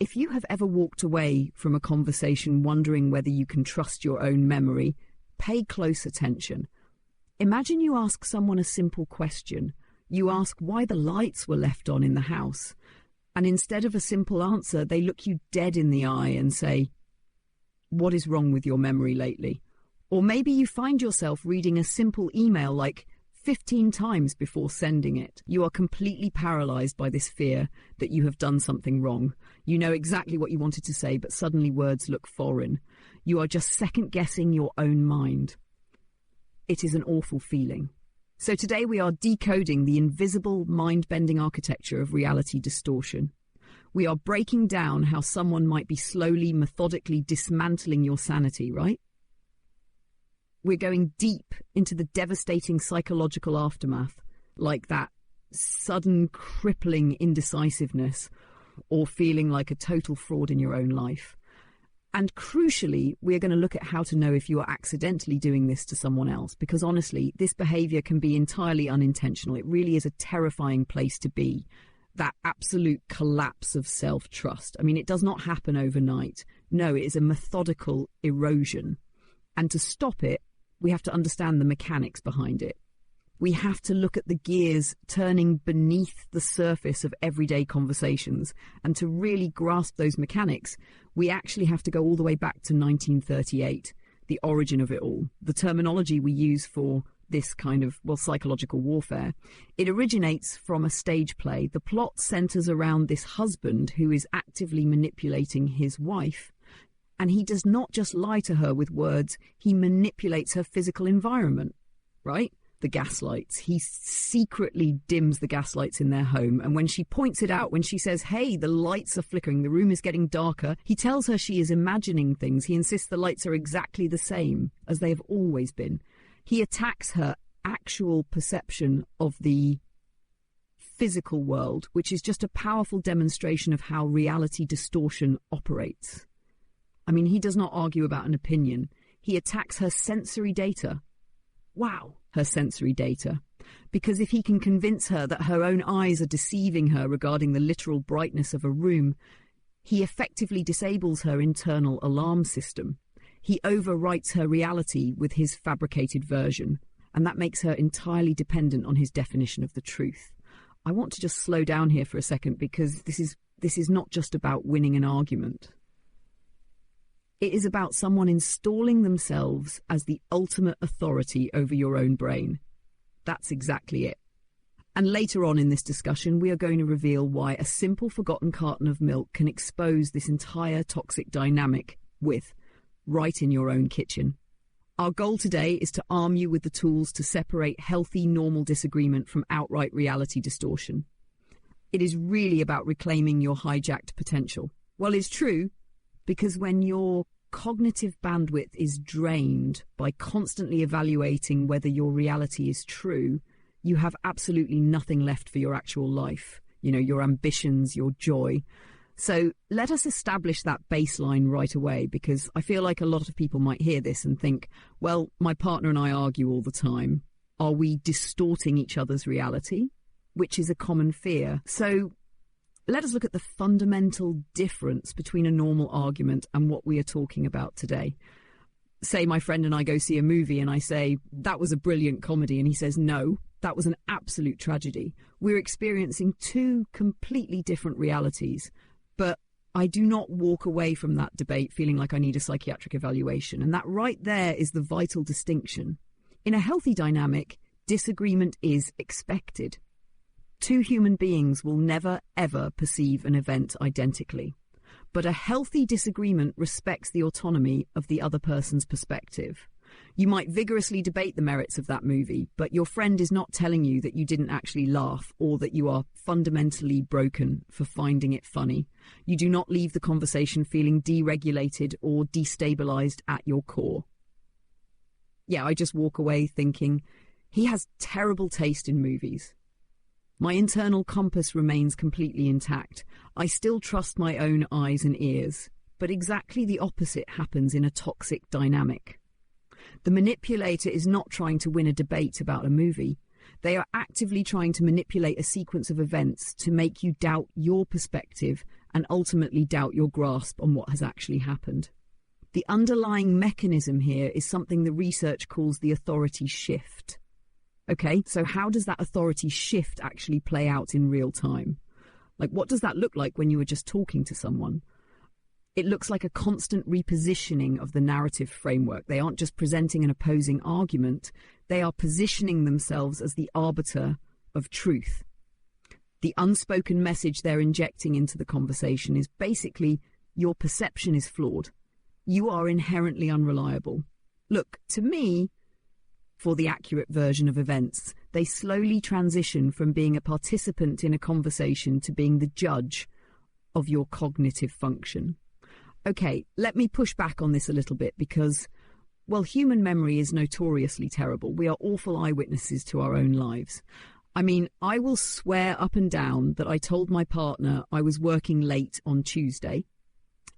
If you have ever walked away from a conversation wondering whether you can trust your own memory, pay close attention. Imagine you ask someone a simple question. You ask why the lights were left on in the house, and instead of a simple answer, they look you dead in the eye and say, "What is wrong with your memory lately?" Or maybe you find yourself reading a simple email like 15 times before sending it. You are completely paralyzed by this fear that you have done something wrong. You know exactly what you wanted to say, but suddenly words look foreign. You are just second-guessing your own mind. It is an awful feeling. So today we are decoding the invisible, mind-bending architecture of reality distortion. We are breaking down how someone might be slowly, methodically dismantling your sanity, right? We're going deep into the devastating psychological aftermath, like that sudden crippling indecisiveness or feeling like a total fraud in your own life. And crucially, we're going to look at how to know if you are accidentally doing this to someone else, because honestly, this behavior can be entirely unintentional. It really is a terrifying place to be, that absolute collapse of self-trust. I mean, it does not happen overnight. No, it is a methodical erosion. And to stop it, we have to understand the mechanics behind it. We have to look at the gears turning beneath the surface of everyday conversations. And to really grasp those mechanics, we actually have to go all the way back to 1938, the origin of it all. The terminology we use for this kind of, psychological warfare, it originates from a stage play. The plot centers around this husband who is actively manipulating his wife. And he does not just lie to her with words, he manipulates her physical environment, right? The gaslights. He secretly dims the gaslights in their home. And when she points it out, when she says, "Hey, the lights are flickering, the room is getting darker," he tells her she is imagining things. He insists the lights are exactly the same as they have always been. He attacks her actual perception of the physical world, which is just a powerful demonstration of how reality distortion operates. I mean, he does not argue about an opinion. He attacks her sensory data. Wow, her sensory data. Because if he can convince her that her own eyes are deceiving her regarding the literal brightness of a room, he effectively disables her internal alarm system. He overwrites her reality with his fabricated version, and that makes her entirely dependent on his definition of the truth. I want to just slow down here for a second, because this is not just about winning an argument. It is about someone installing themselves as the ultimate authority over your own brain. That's exactly it. And later on in this discussion, we are going to reveal why a simple forgotten carton of milk can expose this entire toxic dynamic right in your own kitchen. Our goal today is to arm you with the tools to separate healthy, normal disagreement from outright reality distortion. It is really about reclaiming your hijacked potential. Well, it's true, because when your cognitive bandwidth is drained by constantly evaluating whether your reality is true, you have absolutely nothing left for your actual life, your ambitions, your joy. So let us establish that baseline right away, because I feel like a lot of people might hear this and think, well, my partner and I argue all the time. Are we distorting each other's reality? Which is a common fear. So let us look at the fundamental difference between a normal argument and what we are talking about today. Say my friend and I go see a movie and I say, "That was a brilliant comedy," and he says, "No, that was an absolute tragedy." We're experiencing two completely different realities, but I do not walk away from that debate feeling like I need a psychiatric evaluation. And that right there is the vital distinction. In a healthy dynamic, disagreement is expected. Two human beings will never, ever perceive an event identically. But a healthy disagreement respects the autonomy of the other person's perspective. You might vigorously debate the merits of that movie, but your friend is not telling you that you didn't actually laugh or that you are fundamentally broken for finding it funny. You do not leave the conversation feeling deregulated or destabilized at your core. Yeah, I just walk away thinking, he has terrible taste in movies. My internal compass remains completely intact. I still trust my own eyes and ears, but exactly the opposite happens in a toxic dynamic. The manipulator is not trying to win a debate about a movie. They are actively trying to manipulate a sequence of events to make you doubt your perspective and ultimately doubt your grasp on what has actually happened. The underlying mechanism here is something the research calls the authority shift. Okay, so how does that authority shift actually play out in real time? Like, what does that look like when you were just talking to someone? It looks like a constant repositioning of the narrative framework. They aren't just presenting an opposing argument, they are positioning themselves as the arbiter of truth. The unspoken message they're injecting into the conversation is basically, your perception is flawed. You are inherently unreliable. Look, to me, for the accurate version of events, they slowly transition from being a participant in a conversation to being the judge of your cognitive function. Okay, let me push back on this a little bit because, well, human memory is notoriously terrible. We are awful eyewitnesses to our own lives. I mean, I will swear up and down that I told my partner I was working late on Tuesday,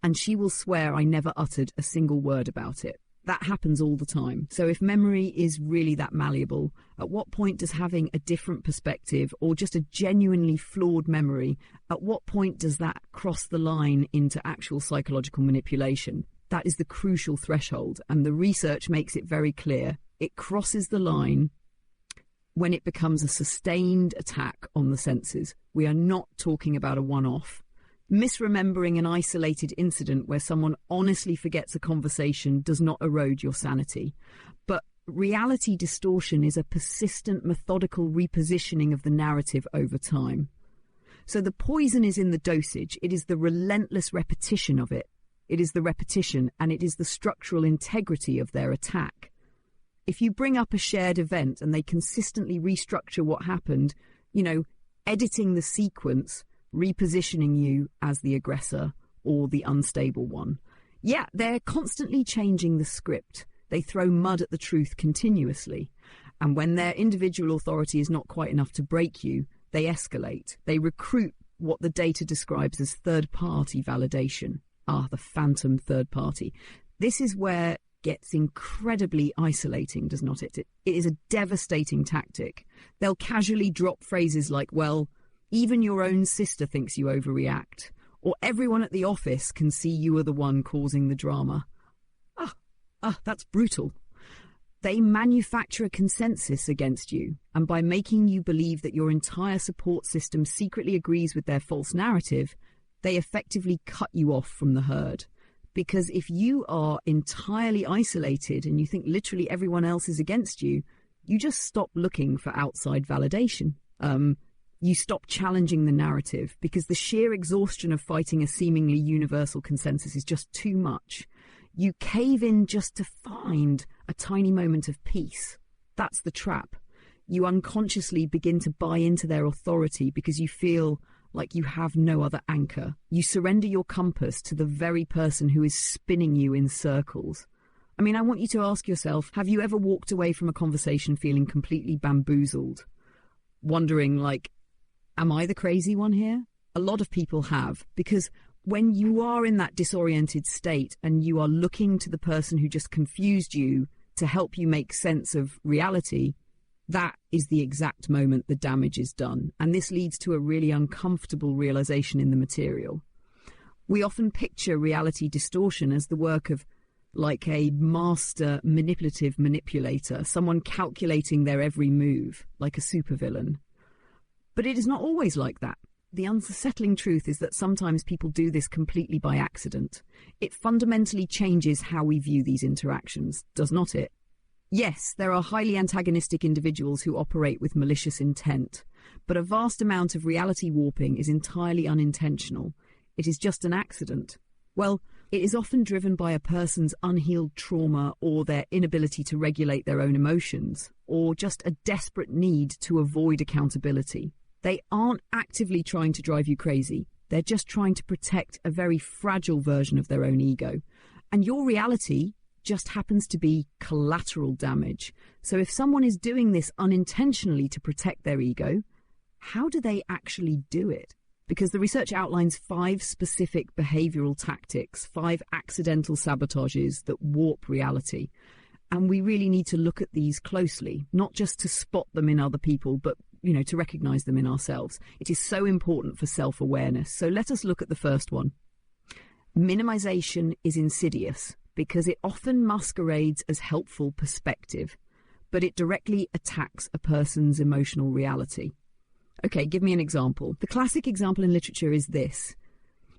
and she will swear I never uttered a single word about it. That happens all the time. So if memory is really that malleable, at what point does having a different perspective or just a genuinely flawed memory, at what point does that cross the line into actual psychological manipulation? That is the crucial threshold, and the research makes it very clear. It crosses the line when it becomes a sustained attack on the senses. We are not talking about a one-off. Misremembering an isolated incident where someone honestly forgets a conversation does not erode your sanity. But reality distortion is a persistent, methodical repositioning of the narrative over time. So the poison is in the dosage. It is the relentless repetition of it. It is the repetition, and it is the structural integrity of their attack. If you bring up a shared event and they consistently restructure what happened, editing the sequence, repositioning you as the aggressor or the unstable one. Yeah, they're constantly changing the script. They throw mud at the truth continuously. And when their individual authority is not quite enough to break you, they escalate. They recruit what the data describes as third-party validation. The phantom third party. This is where it gets incredibly isolating, does not it? It is a devastating tactic. They'll casually drop phrases like, well, even your own sister thinks you overreact, or everyone at the office can see you are the one causing the drama. That's brutal. They manufacture a consensus against you, and by making you believe that your entire support system secretly agrees with their false narrative, they effectively cut you off from the herd. Because if you are entirely isolated and you think literally everyone else is against you, you just stop looking for outside validation. You stop challenging the narrative because the sheer exhaustion of fighting a seemingly universal consensus is just too much. You cave in just to find a tiny moment of peace. That's the trap. You unconsciously begin to buy into their authority because you feel like you have no other anchor. You surrender your compass to the very person who is spinning you in circles. I mean, I want you to ask yourself, have you ever walked away from a conversation feeling completely bamboozled? Wondering, am I the crazy one here? A lot of people have, because when you are in that disoriented state and you are looking to the person who just confused you to help you make sense of reality, that is the exact moment the damage is done. And this leads to a really uncomfortable realization in the material. We often picture reality distortion as the work of a master manipulative manipulator, someone calculating their every move, like a supervillain. But it is not always like that. The unsettling truth is that sometimes people do this completely by accident. It fundamentally changes how we view these interactions, does not it? Yes, there are highly antagonistic individuals who operate with malicious intent, but a vast amount of reality warping is entirely unintentional. It is just an accident. Well, it is often driven by a person's unhealed trauma or their inability to regulate their own emotions, or just a desperate need to avoid accountability. They aren't actively trying to drive you crazy. They're just trying to protect a very fragile version of their own ego. And your reality just happens to be collateral damage. So if someone is doing this unintentionally to protect their ego, how do they actually do it? Because the research outlines 5 specific behavioral tactics, 5 accidental sabotages that warp reality. And we really need to look at these closely, not just to spot them in other people, but to recognize them in ourselves. It is so important for self-awareness. So let us look at the first one. Minimization is insidious because it often masquerades as helpful perspective, but it directly attacks a person's emotional reality. Okay, give me an example. The classic example in literature is this.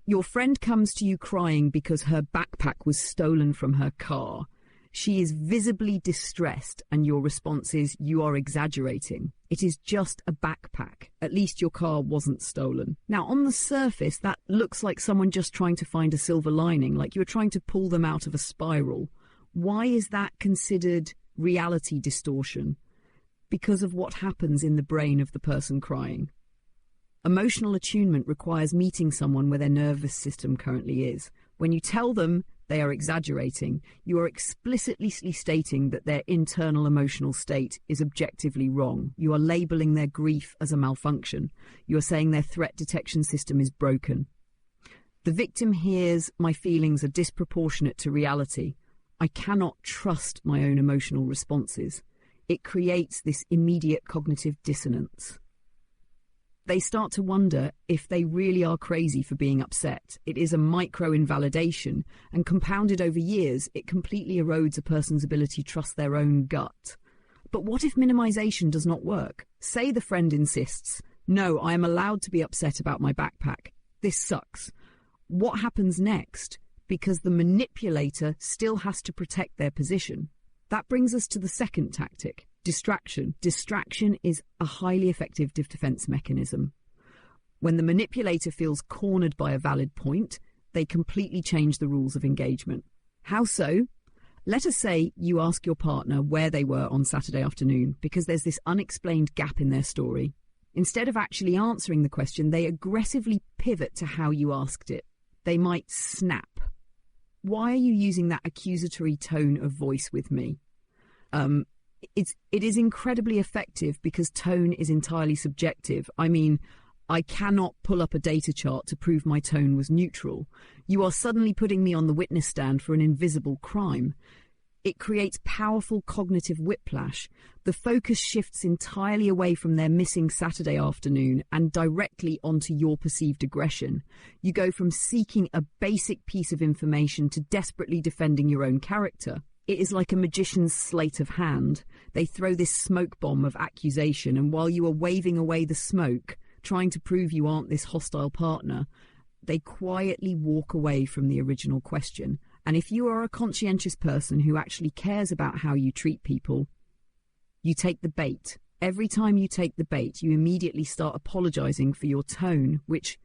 Your friend comes to you crying because her backpack was stolen from her car. She is visibly distressed, and your response is, "You are exaggerating. It is just a backpack. At least your car wasn't stolen." Now, on the surface, that looks like someone just trying to find a silver lining, like you're trying to pull them out of a spiral. Why is that considered reality distortion? Because of what happens in the brain of the person crying. Emotional attunement requires meeting someone where their nervous system currently is. When you tell them they are exaggerating, you are explicitly stating that their internal emotional state is objectively wrong. You are labeling their grief as a malfunction. You are saying their threat detection system is broken. The victim hears, "My feelings are disproportionate to reality. I cannot trust my own emotional responses." It creates this immediate cognitive dissonance. They start to wonder if they really are crazy for being upset. It is a micro-invalidation, and compounded over years, it completely erodes a person's ability to trust their own gut. But what if minimization does not work? Say the friend insists, "No, I am allowed to be upset about my backpack. This sucks." What happens next? Because the manipulator still has to protect their position. That brings us to the second tactic. Distraction. Distraction is a highly effective defense mechanism. When the manipulator feels cornered by a valid point, they completely change the rules of engagement. How so? Let us say you ask your partner where they were on Saturday afternoon because there's this unexplained gap in their story. Instead of actually answering the question, they aggressively pivot to how you asked it. They might snap. "Why are you using that accusatory tone of voice with me?" It is incredibly effective because tone is entirely subjective. I mean, I cannot pull up a data chart to prove my tone was neutral. You are suddenly putting me on the witness stand for an invisible crime. It creates powerful cognitive whiplash. The focus shifts entirely away from their missing Saturday afternoon and directly onto your perceived aggression. You go from seeking a basic piece of information to desperately defending your own character. It is like a magician's sleight of hand. They throw this smoke bomb of accusation, and while you are waving away the smoke, trying to prove you aren't this hostile partner, they quietly walk away from the original question. And if you are a conscientious person who actually cares about how you treat people, you take the bait. Every time you take the bait, you immediately start apologizing for your tone, which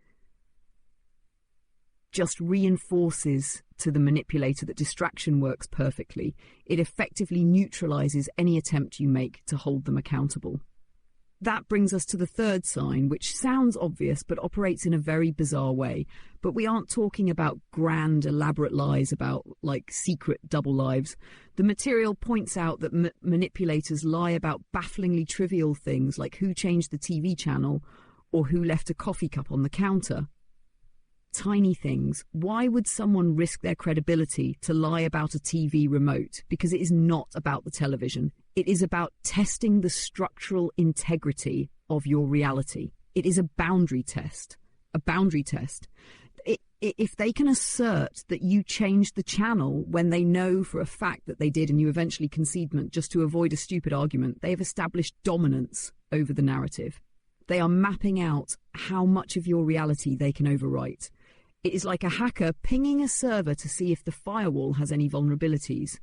just reinforces to the manipulator that distraction works perfectly. It effectively neutralizes any attempt you make to hold them accountable. That brings us to the third sign, which sounds obvious but operates in a very bizarre way. But we aren't talking about grand, elaborate lies about, like, secret double lives. The material points out that manipulators lie about bafflingly trivial things like who changed the TV channel or who left a coffee cup on the counter. Tiny things. Why would someone risk their credibility to lie about a TV remote? Because it is not about the television. It is about testing the structural integrity of your reality. It is a boundary test. A boundary test. If they can assert that you changed the channel when they know for a fact that they did and you eventually concede just to avoid a stupid argument, they have established dominance over the narrative. They are mapping out how much of your reality they can overwrite. It is like a hacker pinging a server to see if the firewall has any vulnerabilities.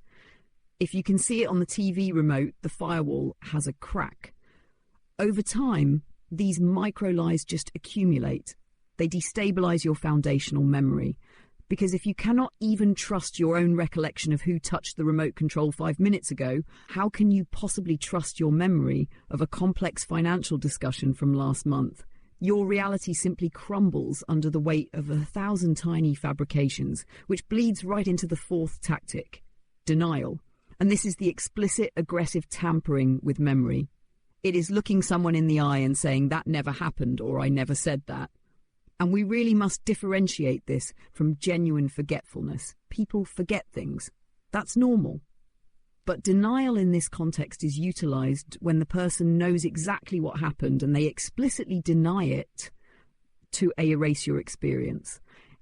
If you can see it on the TV remote, the firewall has a crack. Over time, these micro-lies just accumulate. They destabilize your foundational memory. Because if you cannot even trust your own recollection of who touched the remote control 5 minutes ago, how can you possibly trust your memory of a complex financial discussion from last month? Your reality simply crumbles under the weight of 1,000 tiny fabrications, which bleeds right into the fourth tactic, denial. And this is the explicit, aggressive tampering with memory. It is looking someone in the eye and saying, "That never happened," or "I never said that." And we really must differentiate this from genuine forgetfulness. People forget things. That's normal. But denial in this context is utilized when the person knows exactly what happened and they explicitly deny it to erase your experience.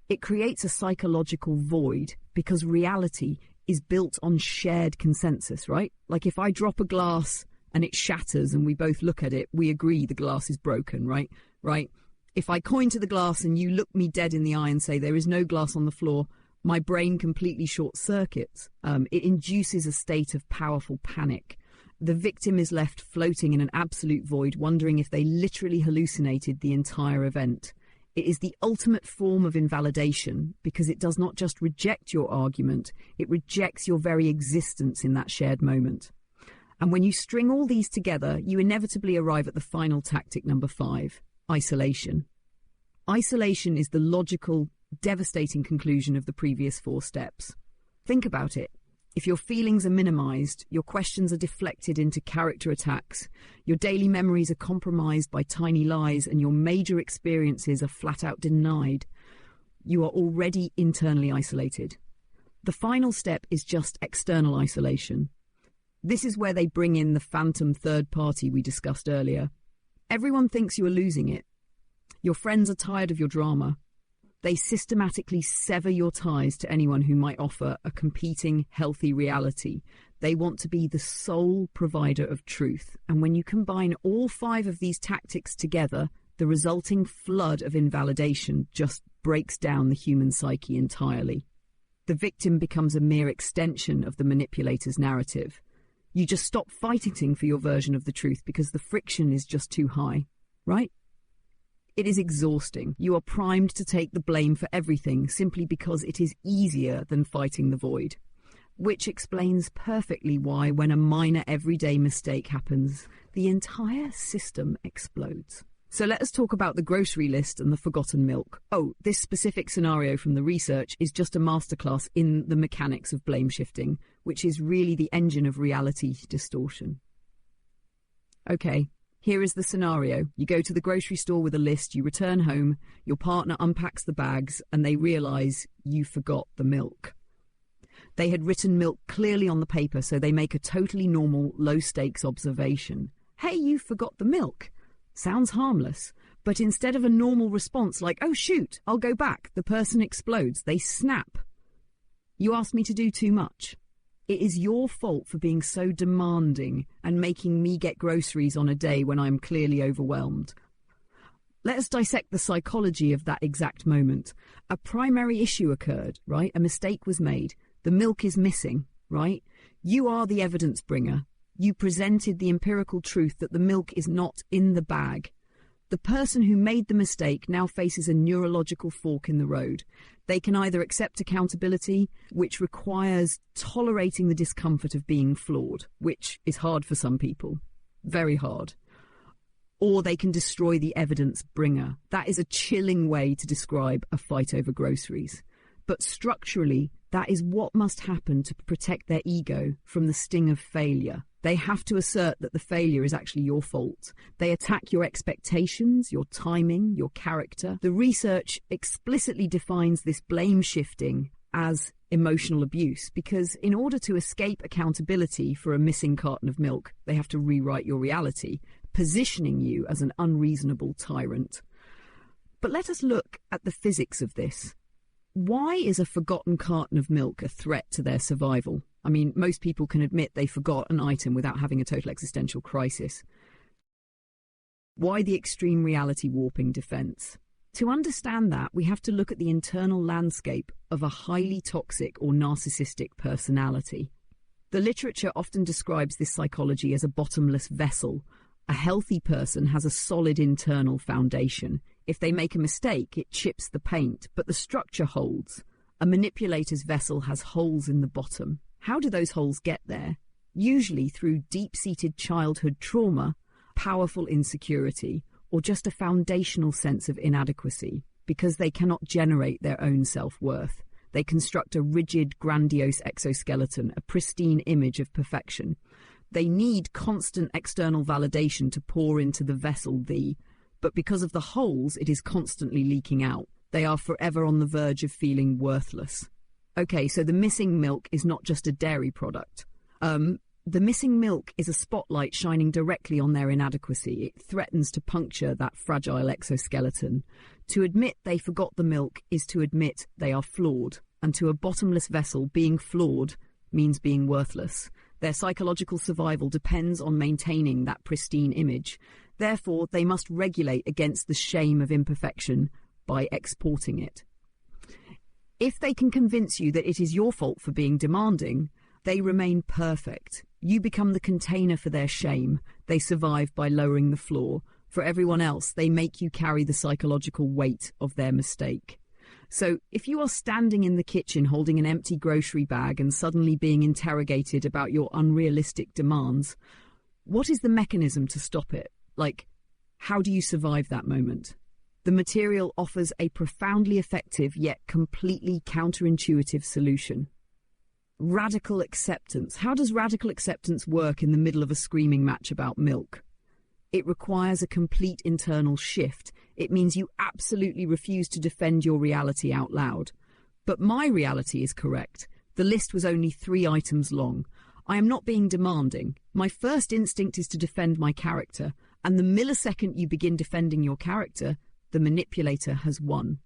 It creates a psychological void because reality is built on shared consensus, right? Like if I drop a glass and it shatters and we both look at it, we agree the glass is broken, right? Right? If I coin to the glass and you look me dead in the eye and say there is no glass on the floor, my brain completely short circuits. It induces a state of powerful panic. The victim is left floating in an absolute void, wondering if they literally hallucinated the entire event. It is the ultimate form of invalidation because it does not just reject your argument, it rejects your very existence in that shared moment. And when you string all these together, you inevitably arrive at the final tactic, number 5, isolation. Isolation is the logical, devastating conclusion of the previous 4 steps. Think about it. If your feelings are minimized, your questions are deflected into character attacks, your daily memories are compromised by tiny lies, and your major experiences are flat out denied, you are already internally isolated. The final step is just external isolation. This is where they bring in the phantom third party we discussed earlier. Everyone thinks you are losing it. Your friends are tired of your drama. They systematically sever your ties to anyone who might offer a competing, healthy reality. They want to be the sole provider of truth. And when you combine all 5 of these tactics together, the resulting flood of invalidation just breaks down the human psyche entirely. The victim becomes a mere extension of the manipulator's narrative. You just stop fighting for your version of the truth because the friction is just too high, right? It is exhausting. You are primed to take the blame for everything simply because it is easier than fighting the void. Which explains perfectly why, when a minor everyday mistake happens, the entire system explodes. So let us talk about the grocery list and the forgotten milk. Oh, this specific scenario from the research is just a masterclass in the mechanics of blame shifting, which is really the engine of reality distortion. Okay. Here is the scenario. You go to the grocery store with a list, you return home, your partner unpacks the bags, and they realise you forgot the milk. They had written milk clearly on the paper, so they make a totally normal, low-stakes observation. Hey, you forgot the milk. Sounds harmless, but instead of a normal response like, oh shoot, I'll go back, the person explodes. They snap. You asked me to do too much. It is your fault for being so demanding and making me get groceries on a day when I'm clearly overwhelmed. Let us dissect the psychology of that exact moment. A primary issue occurred, right? A mistake was made. The milk is missing, right? You are the evidence bringer. You presented the empirical truth that the milk is not in the bag. The person who made the mistake now faces a neurological fork in the road. They can either accept accountability, which requires tolerating the discomfort of being flawed, which is hard for some people, very hard. Or they can destroy the evidence bringer. That is a chilling way to describe a fight over groceries. But structurally, that is what must happen to protect their ego from the sting of failure. They have to assert that the failure is actually your fault. They attack your expectations, your timing, your character. The research explicitly defines this blame shifting as emotional abuse because in order to escape accountability for a missing carton of milk, they have to rewrite your reality, positioning you as an unreasonable tyrant. But let us look at the physics of this. Why is a forgotten carton of milk a threat to their survival? I mean, most people can admit they forgot an item without having a total existential crisis. Why the extreme reality warping defense? To understand that, we have to look at the internal landscape of a highly toxic or narcissistic personality. The literature often describes this psychology as a bottomless vessel. A healthy person has a solid internal foundation. If they make a mistake, it chips the paint, but the structure holds. A manipulator's vessel has holes in the bottom. How do those holes get there? Usually through deep-seated childhood trauma, powerful insecurity, or just a foundational sense of inadequacy, because they cannot generate their own self-worth. They construct a rigid, grandiose exoskeleton, a pristine image of perfection. They need constant external validation to pour into the vessel but because of the holes, it is constantly leaking out. They are forever on the verge of feeling worthless. Okay, so the missing milk is not just a dairy product. The missing milk is a spotlight shining directly on their inadequacy. It threatens to puncture that fragile exoskeleton. To admit they forgot the milk is to admit they are flawed, and to a bottomless vessel, being flawed means being worthless. Their psychological survival depends on maintaining that pristine image. Therefore, they must regulate against the shame of imperfection by exporting it. If they can convince you that it is your fault for being demanding, they remain perfect. You become the container for their shame. They survive by lowering the floor. For everyone else, they make you carry the psychological weight of their mistake. So if you are standing in the kitchen holding an empty grocery bag and suddenly being interrogated about your unrealistic demands, what is the mechanism to stop it? Like, how do you survive that moment? The material offers a profoundly effective yet completely counterintuitive solution. Radical acceptance. How does radical acceptance work in the middle of a screaming match about milk? It requires a complete internal shift. It means you absolutely refuse to defend your reality out loud. But my reality is correct. The list was only 3 items long. I am not being demanding. My first instinct is to defend my character, and the millisecond you begin defending your character, the manipulator has won.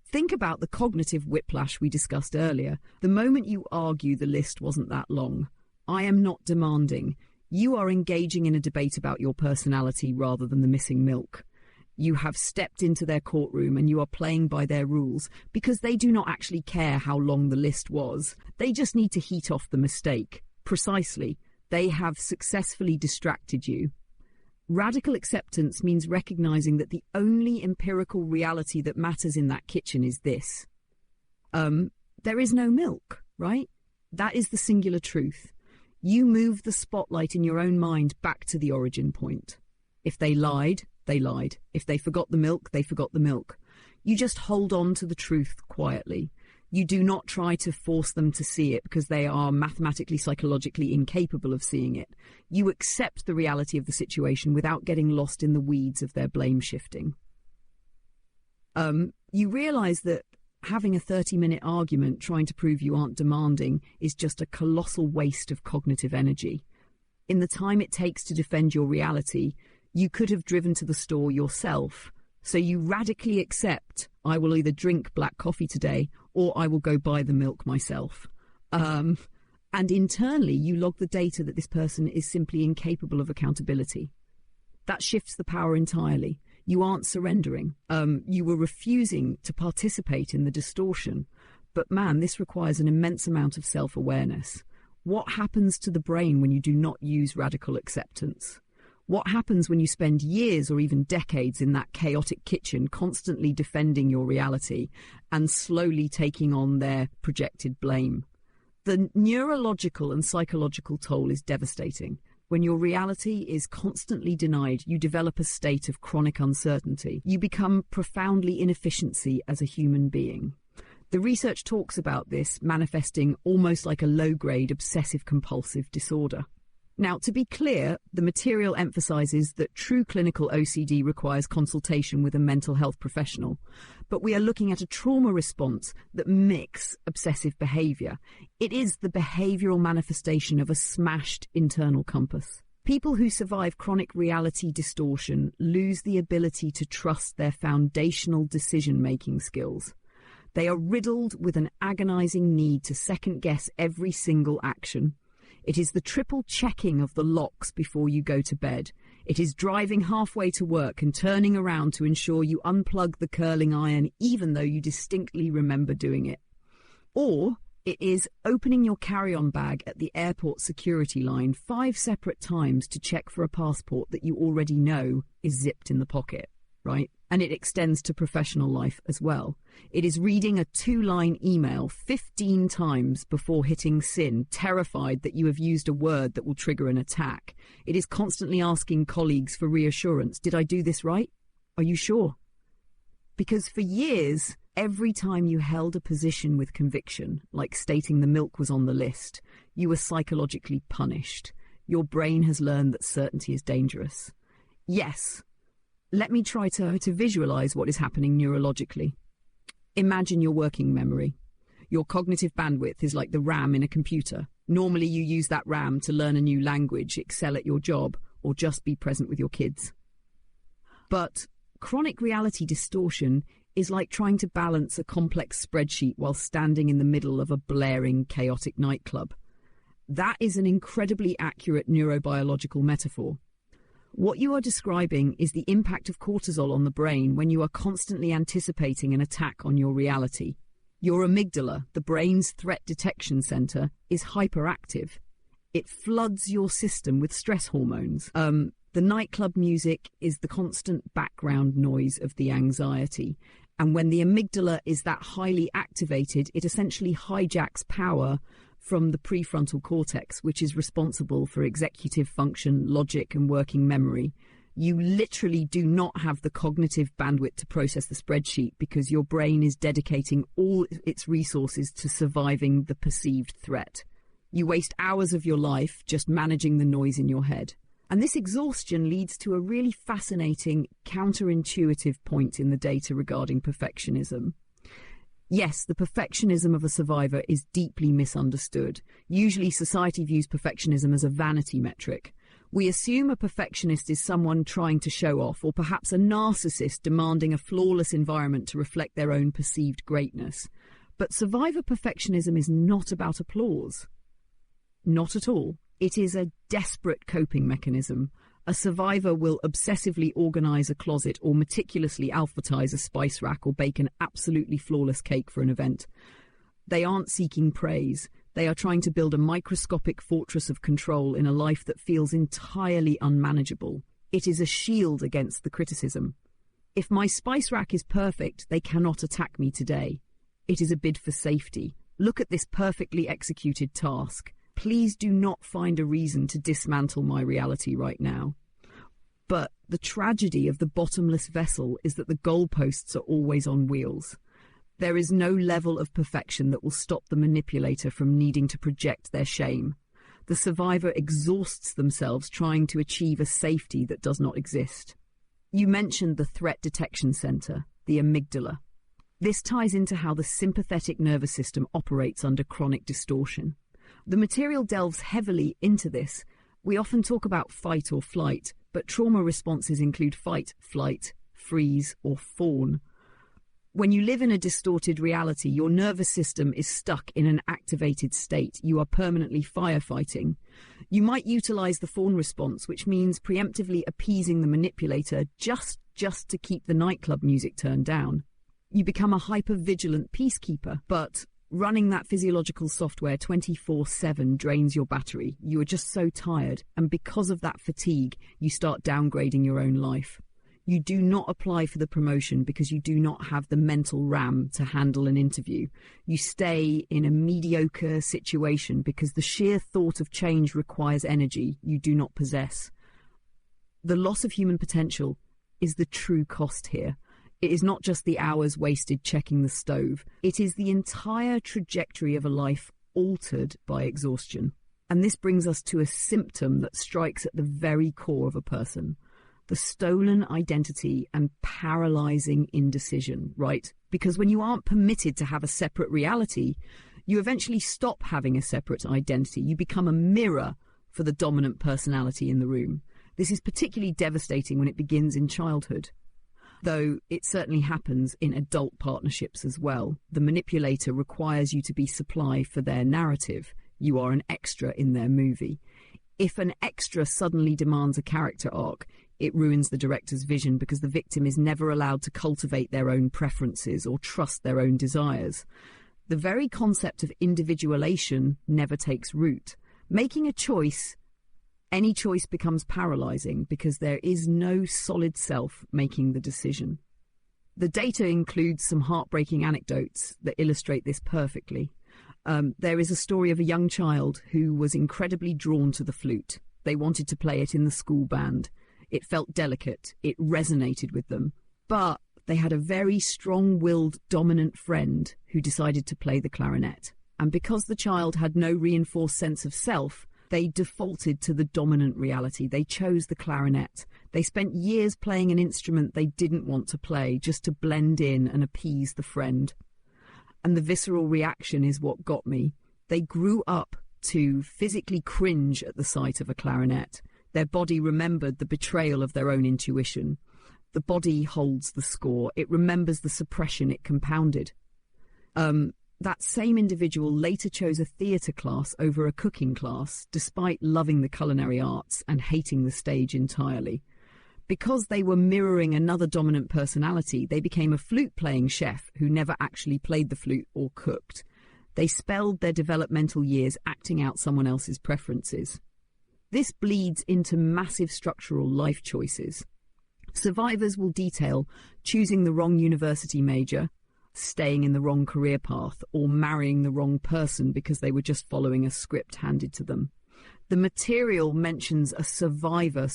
Think about the cognitive whiplash we discussed earlier. The moment you argue the list wasn't that long, I am not demanding. You are engaging in a debate about your personality rather than the missing milk. You have stepped into their courtroom and you are playing by their rules because they do not actually care how long the list was. They just need to heat off the mistake. Precisely. They have successfully distracted you. Radical acceptance means recognizing that the only empirical reality that matters in that kitchen is this. There is no milk, right? That is the singular truth. You move the spotlight in your own mind back to the origin point. If they lied, they lied. If they forgot the milk, they forgot the milk. You just hold on to the truth quietly. You do not try to force them to see it because they are mathematically, psychologically incapable of seeing it. You accept the reality of the situation without getting lost in the weeds of their blame shifting. You realize that having a 30-minute argument trying to prove you aren't demanding is just a colossal waste of cognitive energy. In the time it takes to defend your reality, you could have driven to the store yourself. So you radically accept, I will either drink black coffee today or I will go buy the milk myself. And internally, you log the data that this person is simply incapable of accountability. That shifts the power entirely. You aren't surrendering. You were refusing to participate in the distortion. But man, this requires an immense amount of self-awareness. What happens to the brain when you do not use radical acceptance? What happens when you spend years or even decades in that chaotic kitchen constantly defending your reality and slowly taking on their projected blame? The neurological and psychological toll is devastating. When your reality is constantly denied, you develop a state of chronic uncertainty. You become profoundly inefficient as a human being. The research talks about this manifesting almost like a low-grade obsessive-compulsive disorder. Now, to be clear, the material emphasizes that true clinical OCD requires consultation with a mental health professional, but we are looking at a trauma response that mimics obsessive behavior. It is the behavioral manifestation of a smashed internal compass. People who survive chronic reality distortion lose the ability to trust their foundational decision-making skills. They are riddled with an agonizing need to second-guess every single action. It is the triple checking of the locks before you go to bed. It is driving halfway to work and turning around to ensure you unplug the curling iron even though you distinctly remember doing it. Or it is opening your carry-on bag at the airport security line 5 separate times to check for a passport that you already know is zipped in the pocket, right? And it extends to professional life as well. It is reading a 2-line email 15 times before hitting send, terrified that you have used a word that will trigger an attack. It is constantly asking colleagues for reassurance. Did I do this right? Are you sure? Because for years, every time you held a position with conviction, like stating the milk was on the list, you were psychologically punished. Your brain has learned that certainty is dangerous. Yes. Let me try to visualize what is happening neurologically. Imagine your working memory. Your cognitive bandwidth is like the RAM in a computer. Normally you use that RAM to learn a new language, excel at your job, or just be present with your kids. But chronic reality distortion is like trying to balance a complex spreadsheet while standing in the middle of a blaring, chaotic nightclub. That is an incredibly accurate neurobiological metaphor. What you are describing is the impact of cortisol on the brain when you are constantly anticipating an attack on your reality. Your amygdala, the brain's threat detection center, is hyperactive. It floods your system with stress hormones. The nightclub music is the constant background noise of the anxiety. And when the amygdala is that highly activated, it essentially hijacks power from the prefrontal cortex, which is responsible for executive function, logic, and working memory. You literally do not have the cognitive bandwidth to process the spreadsheet because your brain is dedicating all its resources to surviving the perceived threat. You waste hours of your life just managing the noise in your head. And this exhaustion leads to a really fascinating counterintuitive point in the data regarding perfectionism. Yes, the perfectionism of a survivor is deeply misunderstood. Usually society views perfectionism as a vanity metric. We assume a perfectionist is someone trying to show off, or perhaps a narcissist demanding a flawless environment to reflect their own perceived greatness. But survivor perfectionism is not about applause. Not at all. It is a desperate coping mechanism. A survivor will obsessively organize a closet or meticulously alphabetize a spice rack or bake an absolutely flawless cake for an event. They aren't seeking praise. They are trying to build a microscopic fortress of control in a life that feels entirely unmanageable. It is a shield against the criticism. If my spice rack is perfect, they cannot attack me today. It is a bid for safety. Look at this perfectly executed task. Please do not find a reason to dismantle my reality right now. But the tragedy of the bottomless vessel is that the goalposts are always on wheels. There is no level of perfection that will stop the manipulator from needing to project their shame. The survivor exhausts themselves trying to achieve a safety that does not exist. You mentioned the threat detection center, the amygdala. This ties into how the sympathetic nervous system operates under chronic distortion. The material delves heavily into this. We often talk about fight or flight, but trauma responses include fight, flight, freeze, or fawn. When you live in a distorted reality, your nervous system is stuck in an activated state. You are permanently firefighting. You might utilize the fawn response, which means preemptively appeasing the manipulator just to keep the nightclub music turned down. You become a hyper-vigilant peacekeeper, but running that physiological software 24/7 drains your battery. You are just so tired, and because of that fatigue, you start downgrading your own life. You do not apply for the promotion because you do not have the mental RAM to handle an interview. You stay in a mediocre situation because the sheer thought of change requires energy you do not possess. The loss of human potential is the true cost here. It is not just the hours wasted checking the stove. It is the entire trajectory of a life altered by exhaustion. And this brings us to a symptom that strikes at the very core of a person. The stolen identity and paralyzing indecision, right? Because when you aren't permitted to have a separate reality, you eventually stop having a separate identity. You become a mirror for the dominant personality in the room. This is particularly devastating when it begins in childhood, though it certainly happens in adult partnerships as well. The manipulator requires you to be supply for their narrative. You are an extra in their movie. If an extra suddenly demands a character arc, it ruins the director's vision because the victim is never allowed to cultivate their own preferences or trust their own desires. The very concept of individuation never takes root. Making a choice, any choice becomes paralyzing because there is no solid self making the decision. The data includes some heartbreaking anecdotes that illustrate this perfectly. There is a story of a young child who was incredibly drawn to the flute. They wanted to play it in the school band. It felt delicate. It resonated with them. But they had a very strong-willed, dominant friend who decided to play the clarinet. And because the child had no reinforced sense of self, they defaulted to the dominant reality. They chose the clarinet. They spent years playing an instrument they didn't want to play just to blend in and appease the friend. And the visceral reaction is what got me. They grew up to physically cringe at the sight of a clarinet. Their body remembered the betrayal of their own intuition. The body holds the score. It remembers the suppression it compounded. That same individual later chose a theatre class over a cooking class, despite loving the culinary arts and hating the stage entirely. Because they were mirroring another dominant personality, they became a flute-playing chef who never actually played the flute or cooked. They spelled their developmental years acting out someone else's preferences. This bleeds into massive structural life choices. Survivors will detail choosing the wrong university major, staying in the wrong career path, or marrying the wrong person because they were just following a script handed to them. The material mentions a survivor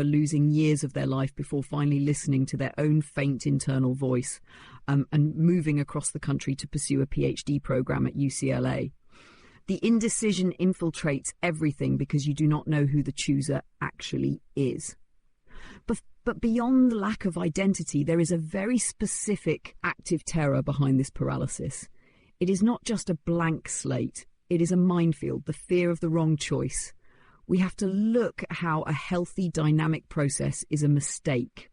losing years of their life before finally listening to their own faint internal voice and moving across the country to pursue a PhD program at UCLA. The indecision infiltrates everything because you do not know who the chooser actually is. But beyond the lack of identity, there is a very specific active terror behind this paralysis. It is not just a blank slate. It is a minefield, the fear of the wrong choice. We have to look at how a healthy, dynamic process is a mistake.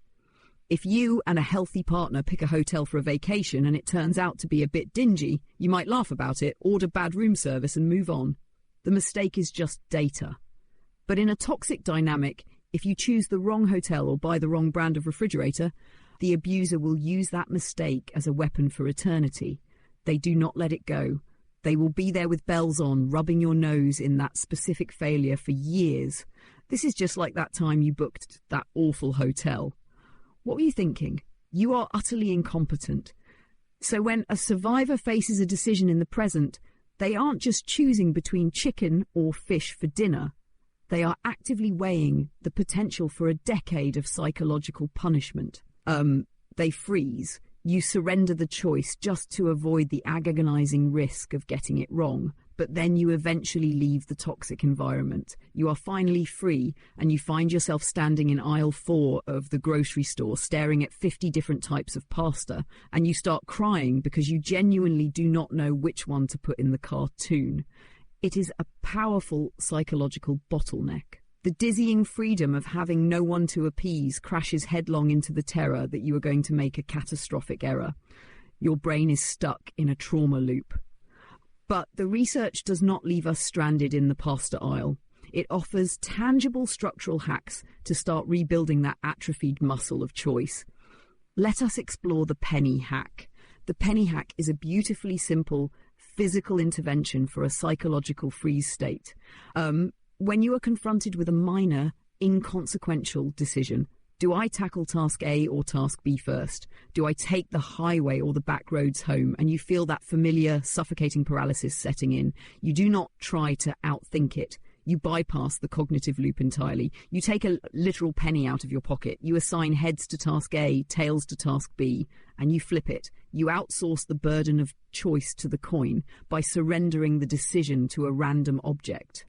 If you and a healthy partner pick a hotel for a vacation and it turns out to be a bit dingy, you might laugh about it, order bad room service and move on. The mistake is just data. But in a toxic dynamic, if you choose the wrong hotel or buy the wrong brand of refrigerator, the abuser will use that mistake as a weapon for eternity. They do not let it go. They will be there with bells on, rubbing your nose in that specific failure for years. This is just like that time you booked that awful hotel. What were you thinking? You are utterly incompetent. So when a survivor faces a decision in the present, they aren't just choosing between chicken or fish for dinner. They are actively weighing the potential for a decade of psychological punishment. They freeze. You surrender the choice just to avoid the agonizing risk of getting it wrong, but then you eventually leave the toxic environment. You are finally free, and you find yourself standing in aisle 4 of the grocery store, staring at 50 different types of pasta, and you start crying because you genuinely do not know which one to put in the cartoon. It is a powerful psychological bottleneck. The dizzying freedom of having no one to appease crashes headlong into the terror that you are going to make a catastrophic error. Your brain is stuck in a trauma loop. But the research does not leave us stranded in the pasta aisle. It offers tangible structural hacks to start rebuilding that atrophied muscle of choice. Let us explore the penny hack. The penny hack is a beautifully simple physical intervention for a psychological freeze state. When you are confronted with a minor, inconsequential decision, do I tackle task A or task B first? Do I take the highway or the back roads home? And you feel that familiar, suffocating paralysis setting in. You do not try to outthink it. You bypass the cognitive loop entirely. You take a literal penny out of your pocket. You assign heads to task A, tails to task B, and you flip it. You outsource the burden of choice to the coin by surrendering the decision to a random object.